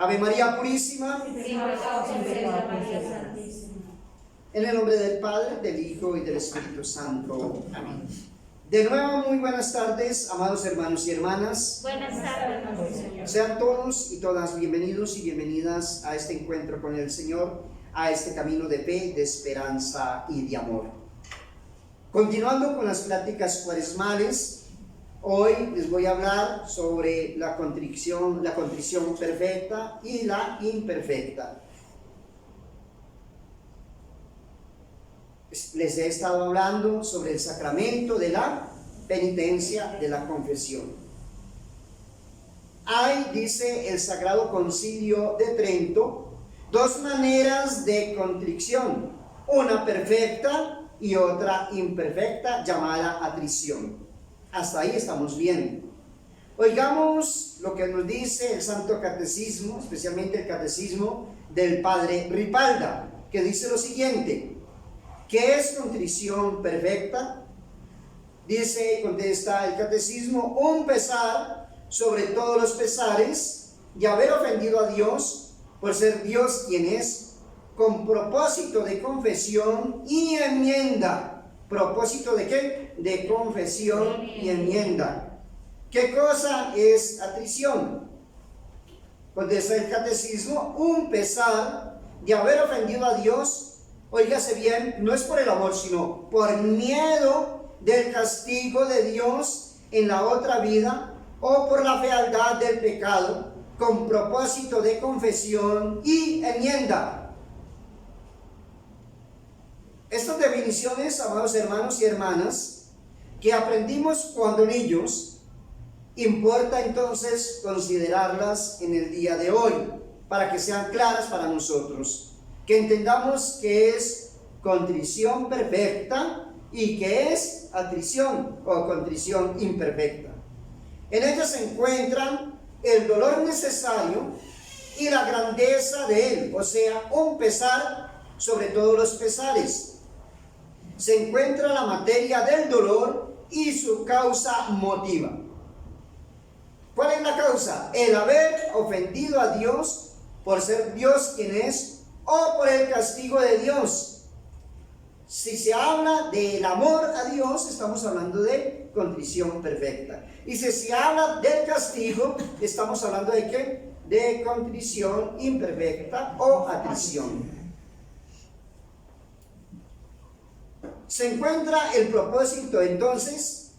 Ave María Purísima. En el nombre del Padre, del Hijo y del Espíritu Santo. Amén. De nuevo, muy buenas tardes, amados hermanos y hermanas. Buenas tardes, nuestro Señor. Sean todos y todas bienvenidos y bienvenidas a este encuentro con el Señor, a este camino de fe, de esperanza y de amor. Continuando con las pláticas cuaresmales, hoy les voy a hablar sobre la contrición perfecta y la imperfecta. Les he estado hablando sobre el sacramento de la penitencia, de la confesión. Hay, dice el Sagrado Concilio de Trento, dos maneras de contrición, una perfecta y otra imperfecta, llamada atrición. Hasta ahí estamos bien. Oigamos lo que nos dice el Santo Catecismo, especialmente el Catecismo del Padre Ripalda, que dice lo siguiente: ¿qué es contrición perfecta? Dice y contesta el Catecismo: un pesar sobre todos los pesares de haber ofendido a Dios, por ser Dios quien es, con propósito de confesión y enmienda. ¿Propósito de qué? De confesión y enmienda. ¿Qué cosa es atrición? Contesta el Catecismo: un pesar de haber ofendido a Dios. Óigase bien, no es por el amor, sino por miedo del castigo de Dios en la otra vida o por la fealdad del pecado, con propósito de confesión y enmienda. Estas definiciones, amados hermanos y hermanas, que aprendimos cuando niños, importa entonces considerarlas en el día de hoy, para que sean claras para nosotros. Que entendamos que es contrición perfecta y que es atrición o contrición imperfecta. En ella se encuentran el dolor necesario y la grandeza de él, o sea, un pesar sobre todos los pesares. Se encuentra la materia del dolor y su causa motiva. ¿Cuál es la causa? El haber ofendido a Dios por ser Dios quien es, o por el castigo de Dios. Si se habla del amor a Dios, estamos hablando de contrición perfecta. Y si se habla del castigo, estamos hablando de ¿qué? De contrición imperfecta o atrición. Se encuentra el propósito entonces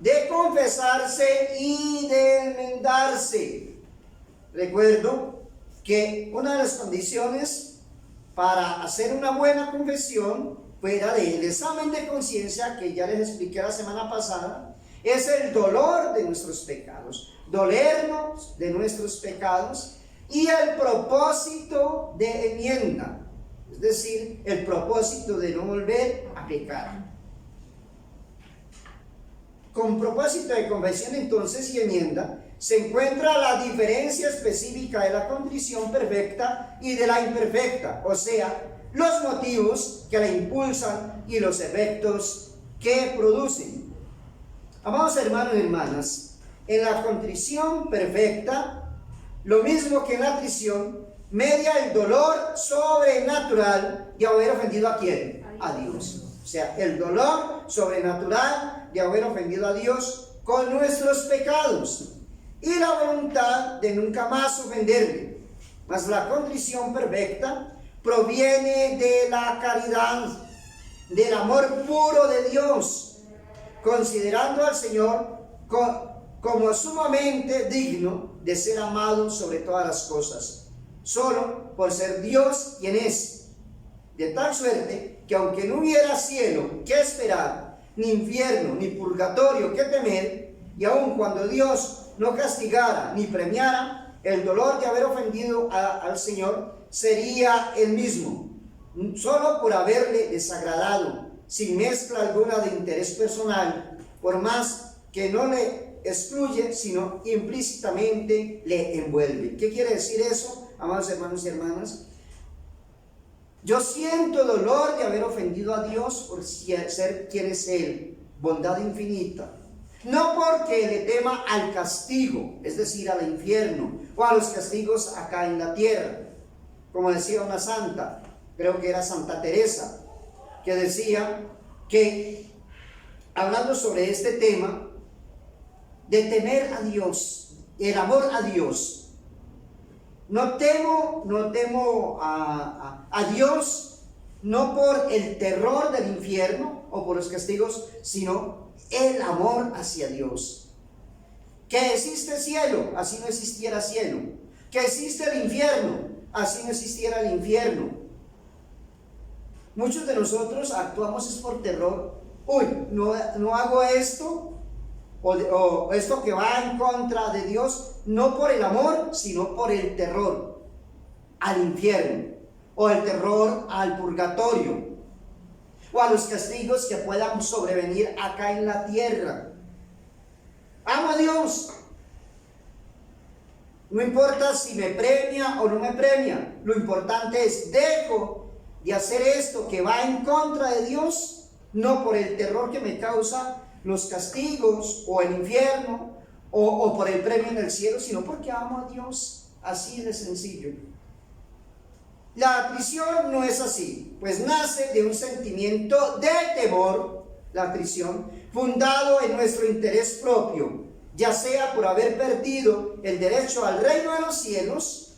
de confesarse y de enmendarse. Recuerdo que una de las condiciones para hacer una buena confesión, fuera del examen de conciencia que ya les expliqué la semana pasada, es el dolor de nuestros pecados, dolernos de nuestros pecados y el propósito de enmienda, es decir, el propósito de no volver a pecar. Con propósito de confesión entonces y enmienda, se encuentra la diferencia específica de la contrición perfecta y de la imperfecta, o sea, los motivos que la impulsan y los efectos que producen. Amados hermanos y hermanas, en la contrición perfecta, lo mismo que en la atrición, media el dolor sobrenatural de haber ofendido ¿a quién? A Dios. O sea, el dolor sobrenatural de haber ofendido a Dios con nuestros pecados y la voluntad de nunca más ofenderle. Mas la contrición perfecta proviene de la caridad, del amor puro de Dios, considerando al Señor como sumamente digno de ser amado sobre todas las cosas, solo por ser Dios quien es, de tal suerte que aunque no hubiera cielo que esperar, ni infierno, ni purgatorio que temer, y aun cuando Dios no castigara ni premiara, el dolor de haber ofendido al Señor sería el mismo, solo por haberle desagradado, sin mezcla alguna de interés personal, por más que no le excluye, sino implícitamente le envuelve. ¿Qué quiere decir eso, amados hermanos y hermanas? Yo siento dolor de haber ofendido a Dios por ser quien es Él, bondad infinita, no porque le tema al castigo, es decir, al infierno, o a los castigos acá en la tierra. Como decía una santa, creo que era Santa Teresa, que decía que, hablando sobre este tema, de temer a Dios, el amor a Dios, no temo a Dios, no por el terror del infierno o por los castigos, sino el amor hacia Dios. Que existe cielo, así no existiera cielo. Que existe el infierno, así no existiera el infierno. Muchos de nosotros actuamos es por terror. Uy, no hago esto, o esto que va en contra de Dios, no por el amor, sino por el terror al infierno, o el terror al purgatorio, o a los castigos que puedan sobrevenir acá en la tierra. Amo a Dios, no importa si me premia o no me premia, lo importante es, dejo de hacer esto que va en contra de Dios, no por el terror que me causa los castigos o el infierno o por el premio en el cielo, sino porque amo a Dios, así de sencillo. La atrición no es así, pues nace de un sentimiento de temor, la atrición, fundado en nuestro interés propio, ya sea por haber perdido el derecho al reino de los cielos,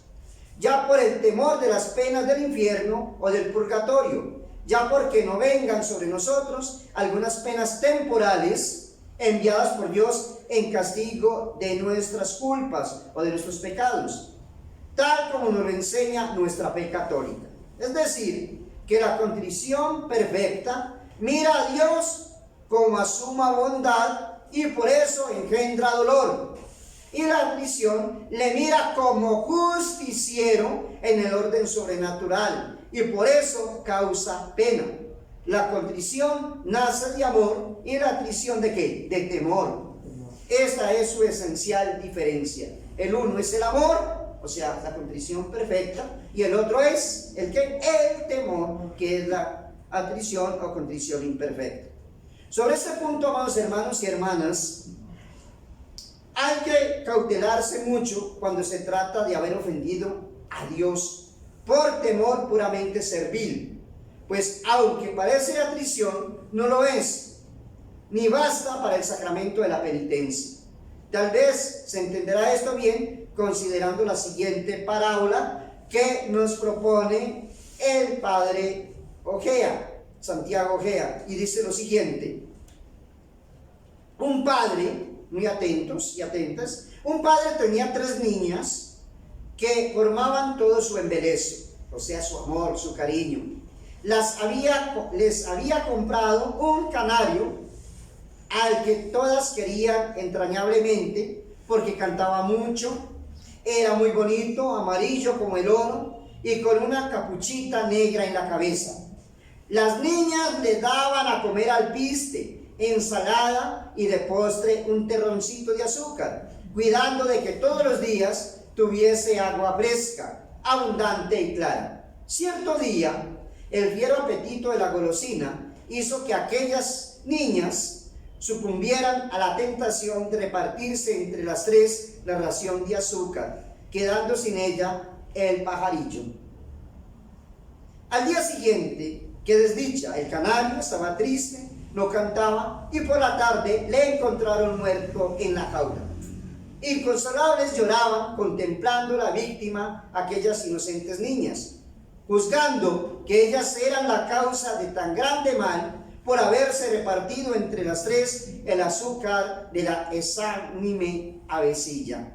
ya por el temor de las penas del infierno o del purgatorio, ya porque no vengan sobre nosotros algunas penas temporales enviadas por Dios en castigo de nuestras culpas o de nuestros pecados, tal como nos lo enseña nuestra fe católica. Es decir, que la contrición perfecta mira a Dios como a suma bondad y por eso engendra dolor. Y la atrición le mira como justiciero en el orden sobrenatural y por eso causa pena. La contrición nace de amor y la atrición ¿de qué? De temor. Esta es su esencial diferencia. El uno es el amor, o sea, la contrición perfecta, y el otro es el temor, que es la atrición o contrición imperfecta. Sobre este punto, amados hermanos y hermanas, hay que cautelarse mucho cuando se trata de haber ofendido a Dios por temor puramente servil, pues aunque parece atrición, no lo es, ni basta para el sacramento de la penitencia. Tal vez se entenderá esto bien considerando la siguiente parábola que nos propone el padre Ojea, Santiago Ojea, y dice lo siguiente: un padre, muy atentos y atentas, un padre tenía 3 niñas que formaban todo su embelezo, o sea, su amor, su cariño. Les había comprado un canario al que todas querían entrañablemente porque cantaba mucho, era muy bonito, amarillo como el oro y con una capuchita negra en la cabeza. Las niñas le daban a comer alpiste, ensalada y de postre un terroncito de azúcar, cuidando de que todos los días tuviese agua fresca, abundante y clara. Cierto día, el fiero apetito de la golosina hizo que aquellas niñas sucumbieran a la tentación de repartirse entre las 3 la ración de azúcar, quedando sin ella el pajarillo. Al día siguiente, qué desdicha, el canario estaba triste, no cantaba y por la tarde le encontraron muerto en la jaula. Inconsolables lloraban contemplando la víctima, aquellas inocentes niñas, juzgando que ellas eran la causa de tan grande mal por haberse repartido entre las 3 el azúcar de la exánime avecilla.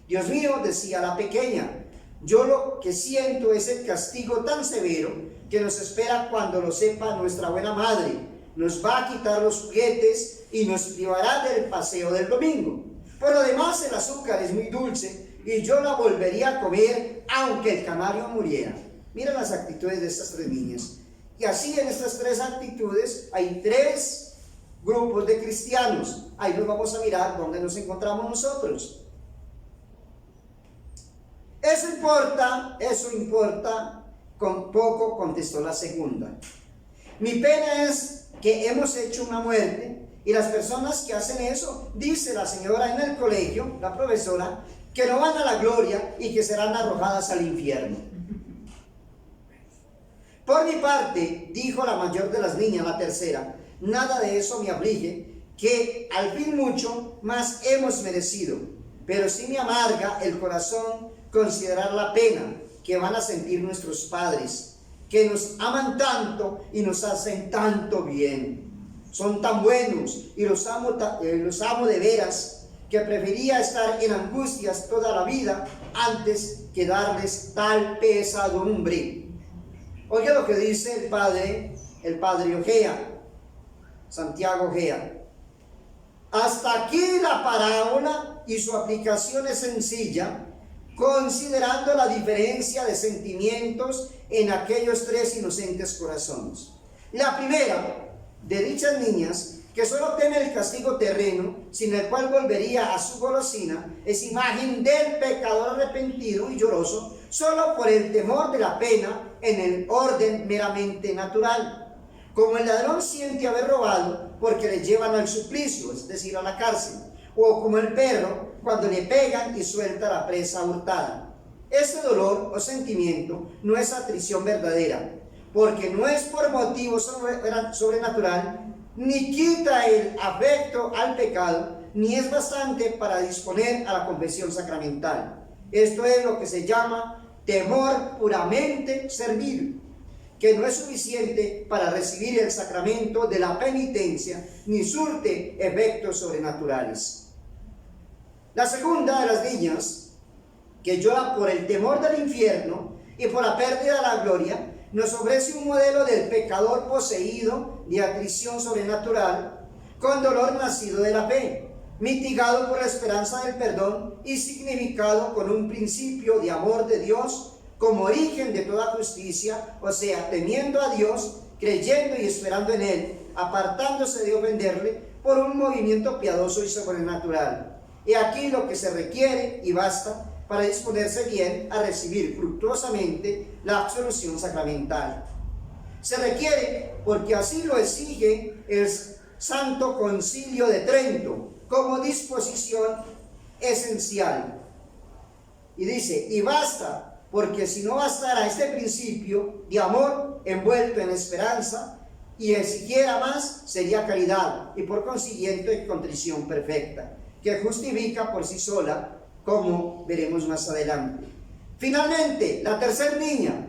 Dios mío, decía la pequeña, yo lo que siento es el castigo tan severo que nos espera cuando lo sepa nuestra buena madre. Nos va a quitar los juguetes y nos privará del paseo del domingo. Por lo demás, el azúcar es muy dulce y yo la volvería a comer aunque el canario muriera. Mira las actitudes de estas 3 niñas. Y así en estas 3 actitudes hay 3 grupos de cristianos. Ahí nos vamos a mirar dónde nos encontramos nosotros. Eso importa, con poco, contestó la segunda. Mi pena es que hemos hecho una muerte Y las personas que hacen eso, dice la señora en el colegio, la profesora, que no van a la gloria y que serán arrojadas al infierno. Por mi parte, dijo la mayor de las niñas, la tercera, nada de eso me aflige, que al fin mucho más hemos merecido, pero sí me amarga el corazón considerar la pena que van a sentir nuestros padres, que nos aman tanto y nos hacen tanto bien. Son tan buenos y los amo de veras, que preferiría estar en angustias toda la vida antes que darles tal pesadumbre. Oiga lo que dice el padre Ojea, Santiago Ojea. Hasta aquí la parábola y su aplicación es sencilla, considerando la diferencia de sentimientos en aquellos tres inocentes corazones. La primera, de dichas niñas, que solo teme el castigo terreno, sin el cual volvería a su golosina, es imagen del pecador arrepentido y lloroso, solo por el temor de la pena en el orden meramente natural. Como el ladrón siente haber robado porque le llevan al suplicio, es decir, a la cárcel, o como el perro cuando le pegan y suelta la presa hurtada. Este dolor o sentimiento no es atrición verdadera, porque no es por motivo sobrenatural, ni quita el afecto al pecado, ni es bastante para disponer a la confesión sacramental. Esto es lo que se llama temor puramente servil, que no es suficiente para recibir el sacramento de la penitencia, ni surte efectos sobrenaturales. La segunda de las niñas, que llora por el temor del infierno y por la pérdida de la gloria, nos ofrece un modelo del pecador poseído de atrición sobrenatural, con dolor nacido de la fe, mitigado por la esperanza del perdón y significado con un principio de amor de Dios como origen de toda justicia, o sea, temiendo a Dios, creyendo y esperando en Él, apartándose de ofenderle por un movimiento piadoso y sobrenatural. Y aquí lo que se requiere y basta para disponerse bien a recibir fructuosamente la absolución sacramental. Se requiere porque así lo exige el Santo Concilio de Trento como disposición esencial. Y dice, y basta, porque si no bastara este principio de amor envuelto en esperanza, y exigiera más, sería caridad, y por consiguiente contrición perfecta, que justifica por sí sola, como veremos más adelante. Finalmente, la tercera niña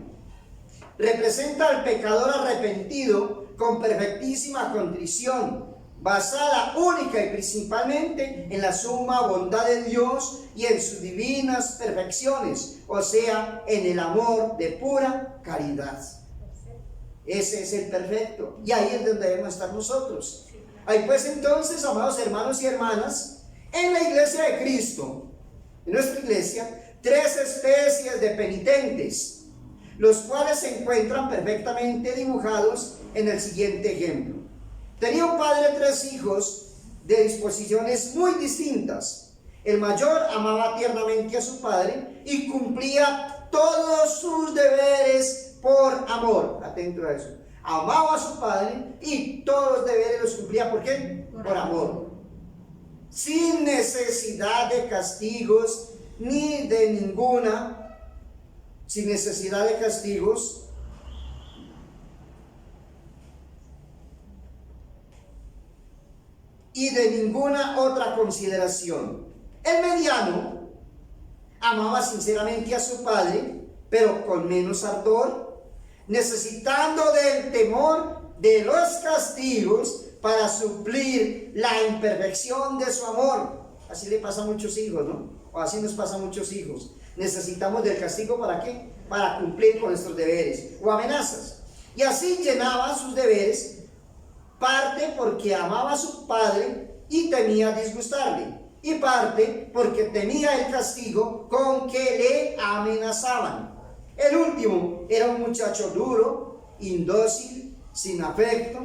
representa al pecador arrepentido con perfectísima contrición, basada única y principalmente en la suma bondad de Dios y en sus divinas perfecciones, o sea, en el amor de pura caridad. Ese es el perfecto, y ahí es donde debemos estar nosotros. Hay pues entonces, amados hermanos y hermanas, en la iglesia de Cristo, en nuestra iglesia, tres especies de penitentes, los cuales se encuentran perfectamente dibujados en el siguiente ejemplo. Tenía un padre de 3 hijos de disposiciones muy distintas. El mayor amaba tiernamente a su padre y cumplía todos sus deberes por amor. Atento a eso. Amaba a su padre y todos los deberes los cumplía. ¿Por qué? Por amor. Sin necesidad de castigos ni de ninguna, sin necesidad de castigos, y de ninguna otra consideración. El mediano amaba sinceramente a su padre, pero con menos ardor, necesitando del temor de los castigos para suplir la imperfección de su amor. Así le pasa a muchos hijos, ¿no? O así nos pasa a muchos hijos. Necesitamos del castigo, ¿para qué? Para cumplir con nuestros deberes o amenazas. Y así llenaba sus deberes, parte porque amaba a su padre y temía disgustarle, y parte porque temía el castigo con que le amenazaban. El último era un muchacho duro, indócil, sin afecto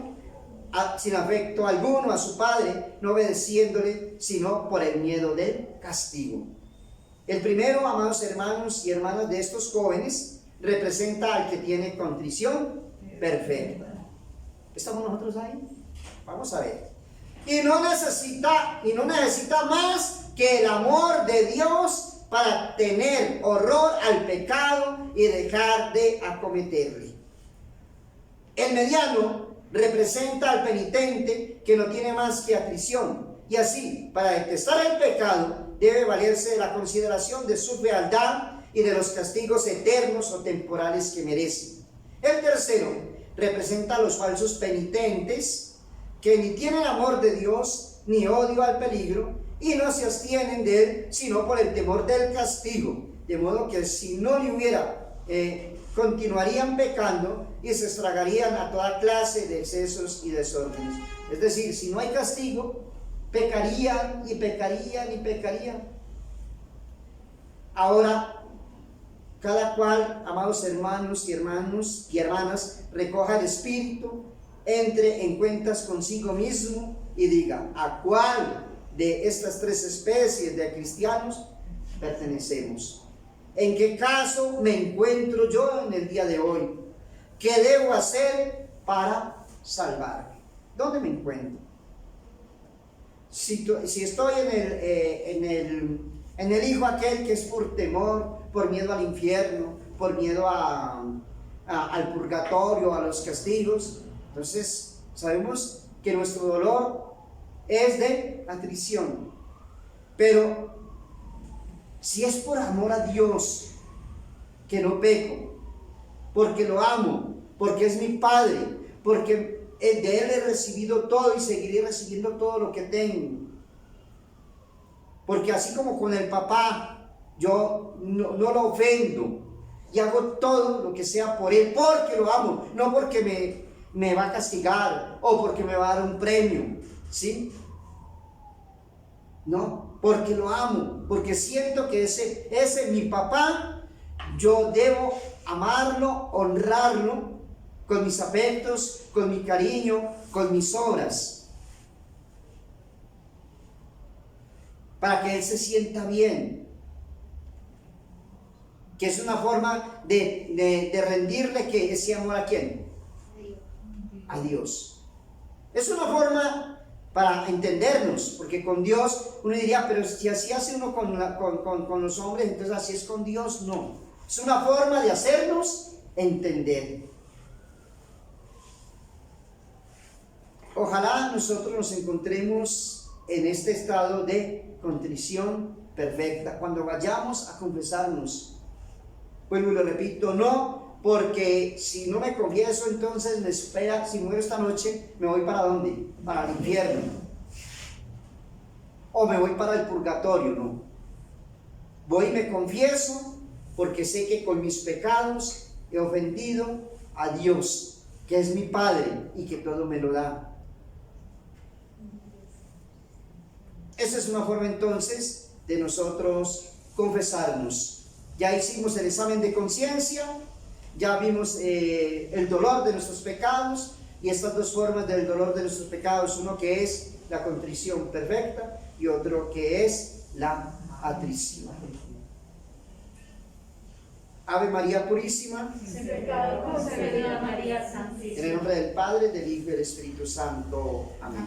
alguno a su padre, no obedeciéndole sino por el miedo del castigo. El primero, amados hermanos y hermanas de estos jóvenes, representa al que tiene contrición perfecta. ¿Estamos nosotros ahí? Vamos a ver. y no necesita más que el amor de Dios para tener horror al pecado y dejar de acometerle. El mediano representa al penitente que no tiene más que atrición, y así, para detestar el pecado, debe valerse de la consideración de su fealdad y de los castigos eternos o temporales que merece. El tercero representa a los falsos penitentes que ni tienen amor de Dios ni odio al peligro y no se abstienen de él sino por el temor del castigo, de modo que si no le hubiera continuarían pecando y se estragarían a toda clase de excesos y desórdenes. Es decir, si no hay castigo, pecarían y pecarían y pecarían. Ahora, cada cual, amados hermanos y hermanas, recoja el espíritu, entre en cuentas consigo mismo y diga: ¿a cuál de estas tres especies de cristianos pertenecemos? ¿En qué caso me encuentro yo en el día de hoy? ¿Qué debo hacer para salvarme? ¿Dónde me encuentro? Si estoy en el hijo aquel que es por temor, por miedo al infierno, por miedo al purgatorio, a los castigos, entonces sabemos que nuestro dolor es de atrición. Pero si es por amor a Dios que no peco, porque lo amo, porque es mi Padre, porque de Él he recibido todo y seguiré recibiendo todo lo que tengo, porque así como con el papá yo no lo ofendo y hago todo lo que sea por Él, porque lo amo, no porque me va a castigar o porque me va a dar un premio, ¿sí? No, porque lo amo, porque siento que ese es mi papá. Yo debo amarlo, honrarlo con mis afectos, con mi cariño, con mis obras, para que él se sienta bien, que es una forma de rendirle que ese amor ¿a quién? A Dios. Es una forma para entendernos, porque con Dios uno diría: pero si así hace uno con los hombres, entonces así es con Dios. No, es una forma de hacernos entender. Ojalá nosotros nos encontremos en este estado de contrición perfecta cuando vayamos a confesarnos. Bueno, y lo repito, no porque si no me confieso, entonces me espera, si muero esta noche, ¿me voy para dónde? Para el infierno, o me voy para el purgatorio. No, voy y me confieso porque sé que con mis pecados he ofendido a Dios, que es mi Padre y que todo me lo da. Esa es una forma entonces de nosotros confesarnos. Ya hicimos el examen de conciencia, ya vimos el dolor de nuestros pecados, y estas dos formas del dolor de nuestros pecados: uno que es la contrición perfecta y otro que es la atrición. Ave María Purísima, sin pecado concebida María Santísima. en el nombre del Padre, del Hijo y del Espíritu Santo. Amén.